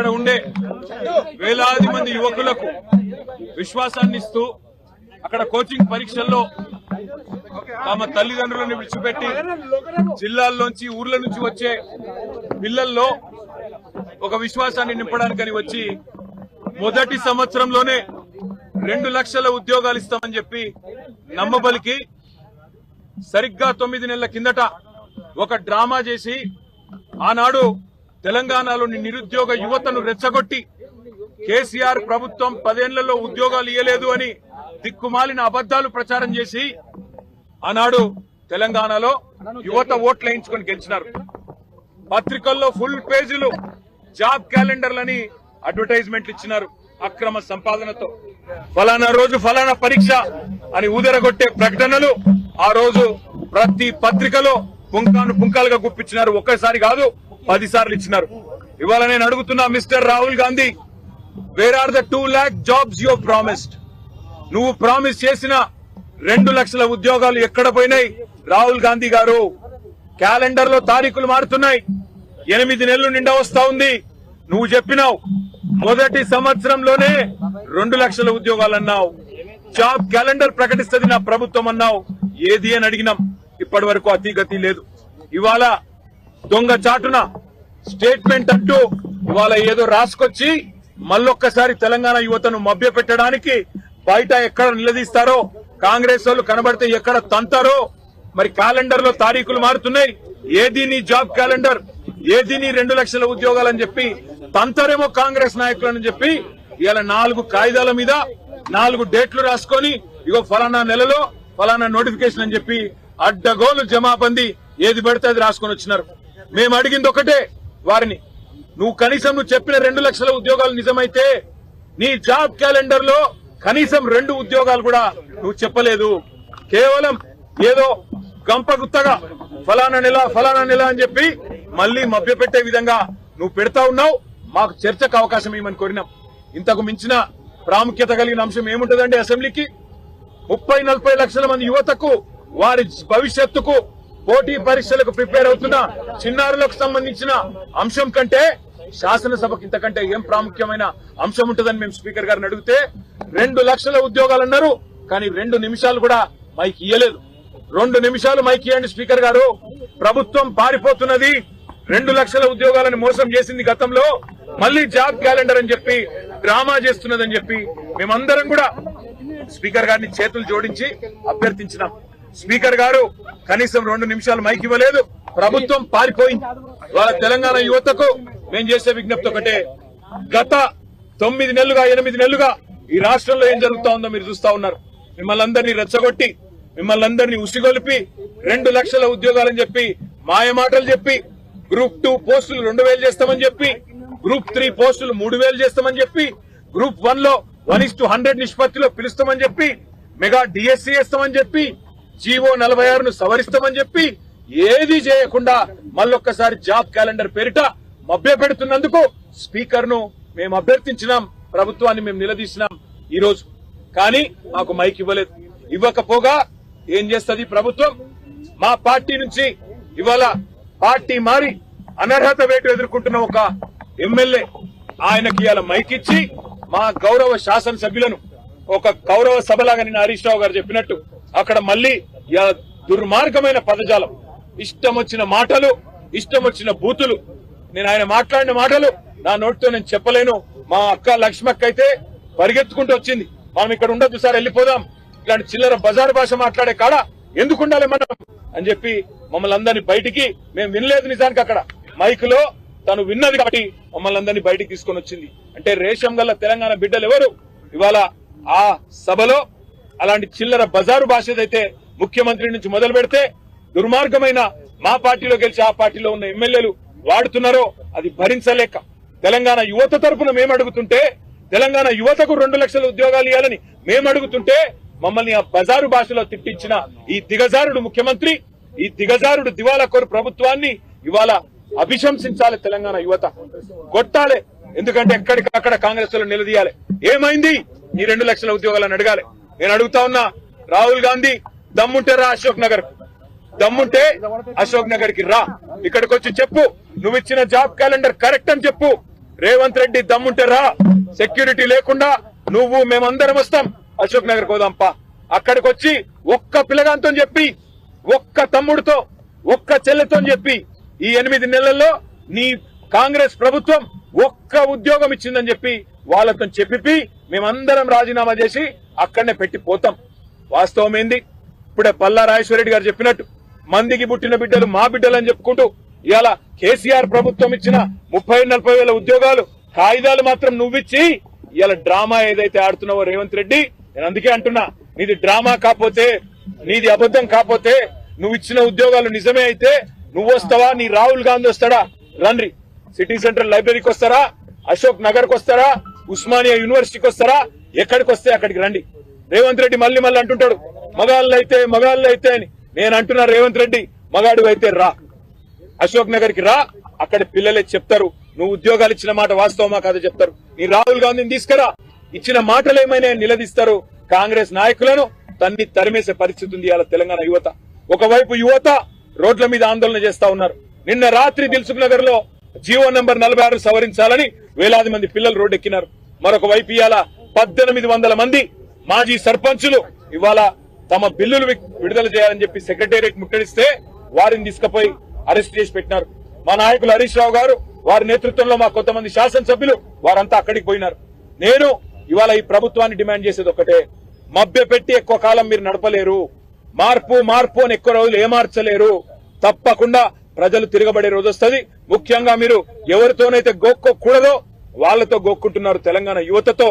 అక్కడ ఉండే వేలాది మంది యువకులకు విశ్వాసాన్ని ఇస్తూ అక్కడ కోచింగ్ పరీక్షల్లో తమ తల్లిదండ్రులను విడిచిపెట్టి జిల్లాల్లోంచి ఊర్ల నుంచి వచ్చే పిల్లల్లో ఒక విశ్వాసాన్ని నింపడానికని వచ్చి మొదటి సంవత్సరంలోనే 2 లక్షల ఉద్యోగాలు ఇస్తామని చెప్పి నమ్మబలికి సరిగ్గా 9 నెలల కిందట ఒక డ్రామా చేసి ఆనాడు తెలంగాణలోని నిరుద్యోగ యువతను రెచ్చగొట్టి కేసీఆర్ ప్రభుత్వం 10 ఏళ్లలో ఉద్యోగాలు ఇయ్యలేదు అని దిక్కుమాలిన అబద్దాలు ప్రచారం చేసి ఆనాడు తెలంగాణలో యువత ఓట్లు వేయించుకొని గెలిచినారు. పత్రికల్లో ఫుల్ పేజీలు జాబ్ క్యాలెండర్లని అడ్వర్టైజ్మెంట్లు ఇచ్చినారు. అక్రమ సంపాదనతో ఫలానా రోజు ఫలానా పరీక్ష అని ఊదరగొట్టే ప్రకటనలు ఆ రోజు ప్రతి పత్రికలో పుంకాలుగా గుప్పించినారు. ఒక్కసారి కాదు 10 సార్లు ఇచ్చినారు. ఇవాళ నేను అడుగుతున్నా mister Rahul Gandhi, where are the 2 lakh jobs you promised? నువ్వు ప్రామిస్ చేసిన 2 లక్షల ఉద్యోగాలు ఎక్కడ పోయినాయి? రాహుల్ గాంధీ గారు, క్యాలెండర్ లో తారీఖులు మారుతున్నాయి. 8 నెలలు నిండా వస్తా ఉంది. నువ్వు చెప్పినావు మొదటి సంవత్సరంలోనే 2 లక్షల ఉద్యోగాలు అన్నావు. జాబ్ క్యాలెండర్ ప్రకటిస్తుంది నా ప్రభుత్వం అన్నావు. ఏది అని అడిగినాం. ఇప్పటి వరకు అతిగతి లేదు. ఇవాళ దొంగ చాటున స్టేట్మెంట్ అంటూ ఇవాళ ఏదో రాసుకొచ్చి మళ్ళొక్కసారి తెలంగాణ యువతను మభ్య పెట్టడానికి బయట ఎక్కడ నిలదీస్తారో, కాంగ్రెస్ వాళ్ళు కనబడితే ఎక్కడ తంతారో. మరి క్యాలెండర్ లో తారీఖులు మారుతున్నాయి. ఏది నీ జాబ్ క్యాలెండర్, ఏది నీ 2 లక్షల ఉద్యోగాలని చెప్పి తంతారేమో కాంగ్రెస్ నాయకులని చెప్పి ఇవాళ 4 కాగితాల మీద 4 డేట్లు రాసుకొని ఇగో ఫలానా నెలలో ఫలానా నోటిఫికేషన్ అని చెప్పి అడ్డగోలు జమాబందీ ఏది పడితే అది రాసుకొని వచ్చినారు. మేము అడిగింది ఒకటే వారిని, నువ్వు కనీసం నువ్వు చెప్పిన 2 లక్షల ఉద్యోగాలు నిజమైతే నీ జాబ్ క్యాలెండర్ లో కనీసం 2 ఉద్యోగాలు కూడా నువ్వు చెప్పలేదు. కేవలం ఏదో గంపగుత్తగా ఫలానా నెల అని చెప్పి మళ్లీ మభ్యపెట్టే విధంగా నువ్వు పెడతా ఉన్నావు. మాకు చర్చకు అవకాశం ఇవ్వమని కోరినాం. ఇంతకు మించిన ప్రాముఖ్యత కలిగిన అంశం ఏముంటదండి? అసెంబ్లీకి 30-40 లక్షల మంది యువతకు వారి భవిష్యత్తుకు పోటీ పరీక్షలకు ప్రిపేర్ అవుతున్న చిన్నారులకు సంబంధించిన అంశం కంటే శాసనసభకు ఇంతకంటే ఏం ప్రాముఖ్యమైన అంశం ఉంటుందని మేము స్పీకర్ గారిని అడిగితే 2 లక్షల ఉద్యోగాలు అన్నారు. కానీ 2 నిమిషాలు కూడా మైక్ ఇయ్యలేదు. 2 నిమిషాలు మైక్ ఇవ్వండి స్పీకర్ గారు. ప్రభుత్వం పారిపోతున్నది, 2 లక్షల ఉద్యోగాలను మోసం చేసింది గతంలో, మళ్లీ జాబ్ క్యాలెండర్ అని చెప్పి డ్రామా చేస్తున్నదని చెప్పి మేమందరం కూడా స్పీకర్ గారిని చేతులు జోడించి అభ్యర్థించినాం. స్పీకర్ గారు కనీసం 2 నిమిషాలు మైక్ ఇవ్వలేదు. ప్రభుత్వం పారిపోయింది. వాళ్ళ తెలంగాణ యువతకు మేము చేసే విజ్ఞప్తి ఒకటే, గత 9 నెలలుగా 8 నెలలుగా ఈ రాష్ట్రంలో ఏం జరుగుతా ఉందో మీరు చూస్తా ఉన్నారు. మిమ్మల్ని అందరినీ రెచ్చగొట్టి, మిమ్మల్ని అందరినీ ఉసిగొలిపి 2 లక్షల ఉద్యోగాలని చెప్పి మాయమాటలు చెప్పి గ్రూప్ 2 పోస్టులు 2000 చేస్తామని చెప్పి, గ్రూప్ 3 పోస్టులు 3000 చేస్తామని చెప్పి, గ్రూప్ 1 లో 1:100 నిష్పత్తిలో పిలుస్తామని చెప్పి, మెగా డిఎస్సీ చేస్తామని చెప్పి, జీవో 46ను సవరిస్తామని చెప్పి ఏది చేయకుండా మళ్ళొక్కసారి జాబ్ క్యాలెండర్ పేరిట మభ్య పెడుతున్నందుకు స్పీకర్ ను మేము అభ్యర్థించినాం. ప్రభుత్వాన్ని మేము నిలదీసినాం ఈ రోజు. కానీ మాకు మైక్ ఇవ్వలేదు. ఇవ్వకపోగా ఏం చేస్తుంది ప్రభుత్వం? మా పార్టీ నుంచి ఇవాళ పార్టీ మారి అనర్హత వేటు ఎదుర్కొంటున్న ఒక ఎమ్మెల్యే, ఆయనకి ఇవాళ మైక్ ఇచ్చి మా గౌరవ శాసనసభ్యులను ఒక గౌరవ సభలాగా నిన్న హరీష్ రావు గారు చెప్పినట్టు అక్కడ మళ్లీ దుర్మార్గమైన పదజాలం, ఇష్టం వచ్చిన మాటలు, ఇష్టం వచ్చిన బూతులు. నేను ఆయన మాట్లాడిన మాటలు నా నోటితో నేను చెప్పలేను. మా అక్క లక్ష్మక్క అయితే పరిగెత్తుకుంటూ వచ్చింది, మనం ఇక్కడ ఉండొద్దు సార్ వెళ్ళిపోదాం, ఇలాంటి చిల్లర బజారు భాష మాట్లాడే కాడ ఎందుకు ఉండాలి మనం అని చెప్పి మమ్మల్ని అందరినీ బయటికి, మేము వినలేదు నిజానికి అక్కడ మైక్ లో తను విన్నది కాబట్టి మమ్మల్ని అందరినీ బయటికి తీసుకొని వచ్చింది. అంటే రేషం గల్ల తెలంగాణ బిడ్డలు ఎవరు ఇవాళ ఆ సభలో అలాంటి చిల్లర బజారు భాష అయితే ముఖ్యమంత్రి నుంచి మొదలు పెడితే దుర్మార్గమైన మా పార్టీలో గెలిచి ఆ పార్టీలో ఉన్న ఎమ్మెల్యేలు వాడుతున్నారో అది భరించలేక తెలంగాణ యువత తరఫున మేము అడుగుతుంటే, తెలంగాణ యువతకు 2 లక్షల ఉద్యోగాలు ఇవ్వాలని మేము అడుగుతుంటే మమ్మల్ని ఆ బజారు భాషలో తిట్టించిన ఈ దిగజారుడు ముఖ్యమంత్రి, ఈ దిగజారుడు దివాలా కోరు ప్రభుత్వాన్ని ఇవాళ అభిశంసించాలి. తెలంగాణ యువత కొట్టాలి. ఎందుకంటే ఎక్కడికక్కడ కాంగ్రెస్ లో నిలదీయాలి. ఏమైంది ఈ 2 లక్షల ఉద్యోగాలను అడగాలి. నేను అడుగుతా ఉన్నా, రాహుల్ గాంధీ దమ్ముంటే రా అశోక్ నగర్, దమ్ముంటే అశోక్ నగర్ కి రా, ఇక్కడికి వచ్చి చెప్పు నువ్వు ఇచ్చిన జాబ్ క్యాలెండర్ కరెక్ట్ అని చెప్పు. రేవంత్ రెడ్డి దమ్ముంటే రా, సెక్యూరిటీ లేకుండా నువ్వు మేమందరం వస్తాం, అశోక్ నగర్ కోదాంపా. అక్కడికి వచ్చి ఒక్క పిల్లగాంతో చెప్పి, ఒక్క తమ్ముడితో, ఒక్క చెల్లెతో చెప్పి ఈ 8 నెలల్లో నీ కాంగ్రెస్ ప్రభుత్వం ఒక్క ఉద్యోగం ఇచ్చిందని చెప్పి వాళ్ళతో చెప్పి మేమందరం రాజీనామా చేసి అక్కడనే పెట్టి పోతాం. వాస్తవం ఏంది? ఇప్పుడే పల్లా రాజేశ్వరరెడ్డి గారు చెప్పినట్టు మందికి పుట్టిన బిడ్డలు మా బిడ్డలు అని చెప్పుకుంటూ ఇవాళ కేసీఆర్ ప్రభుత్వం ఇచ్చిన 30-40 వేల ఉద్యోగాలు కాయిదాలు మాత్రం నువ్విచ్చి ఇవాళ డ్రామా ఏదైతే ఆడుతున్నావో రేవంత్ రెడ్డి, నేను అందుకే అంటున్నా, నీది డ్రామా కాకపోతే, నీది అబద్ధం కాకపోతే, నువ్వు ఇచ్చిన ఉద్యోగాలు నిజమే అయితే నువ్వు వస్తావా, నీ రాహుల్ గాంధీ వస్తాడా? రండి, సిటీ సెంట్రల్ లైబ్రరీకి వస్తారా, అశోక్ నగర్ కు వస్తారా, ఉస్మానియా యూనివర్సిటీకి వస్తారా, ఎక్కడికి వస్తే అక్కడికి రండి. రేవంత్ రెడ్డి మళ్ళీ అంటుంటాడు మగాళ్ళు అయితే అని. నేను అంటున్నా రేవంత్ రెడ్డి, మగాడు అయితే రా, అశోక్ నగర్ కి రా, అక్కడ పిల్లలే చెప్తారు నువ్వు ఉద్యోగాలు ఇచ్చిన మాట వాస్తవమా కాదో చెప్తారు. నీ రాహుల్ గాంధీని తీసుకురా, ఇచ్చిన మాటలు ఏమైనా నిలదీస్తారు. కాంగ్రెస్ నాయకులను తరిమేసే పరిస్థితి ఉంది ఇవాళ తెలంగాణ యువత. ఒకవైపు యువత రోడ్ల మీద ఆందోళన చేస్తా ఉన్నారు. నిన్న రాత్రి దిల్సుఖ్ నగర్ లో జీవో నంబర్ 46 సవరించాలని వేలాది మంది పిల్లలు రోడ్డెక్కినారు. మరొక వైపు ఇవాళ 1800 మంది మాజీ సర్పంచులు ఇవాళ తమ బిల్లులు విడుదల చేయాలని చెప్పి సెక్రటేరియట్ ముట్టడిస్తే వారిని తీసుకుపోయి అరెస్ట్ చేసి పెట్టినారు. మా నాయకులు హరీష్ రావు గారు, వారి నేతృత్వంలో మా కొంతమంది శాసనసభ్యులు వారంతా అక్కడికి పోయినారు. నేను ఇవాళ ఈ ప్రభుత్వాన్ని డిమాండ్ చేసేది ఒకటే, మభ్యపెట్టి ఎక్కువ కాలం మీరు నడపలేరు. మార్పు అని ఎక్కువ రోజులు ఏమార్చలేరు. తప్పకుండా ప్రజలు తిరగబడే రోజు వస్తుంది. ముఖ్యంగా మీరు ఎవరితోనైతే గోక్కోకూడదో వాళ్ళతో గోక్కుంటున్నారు తెలంగాణ యువతతో.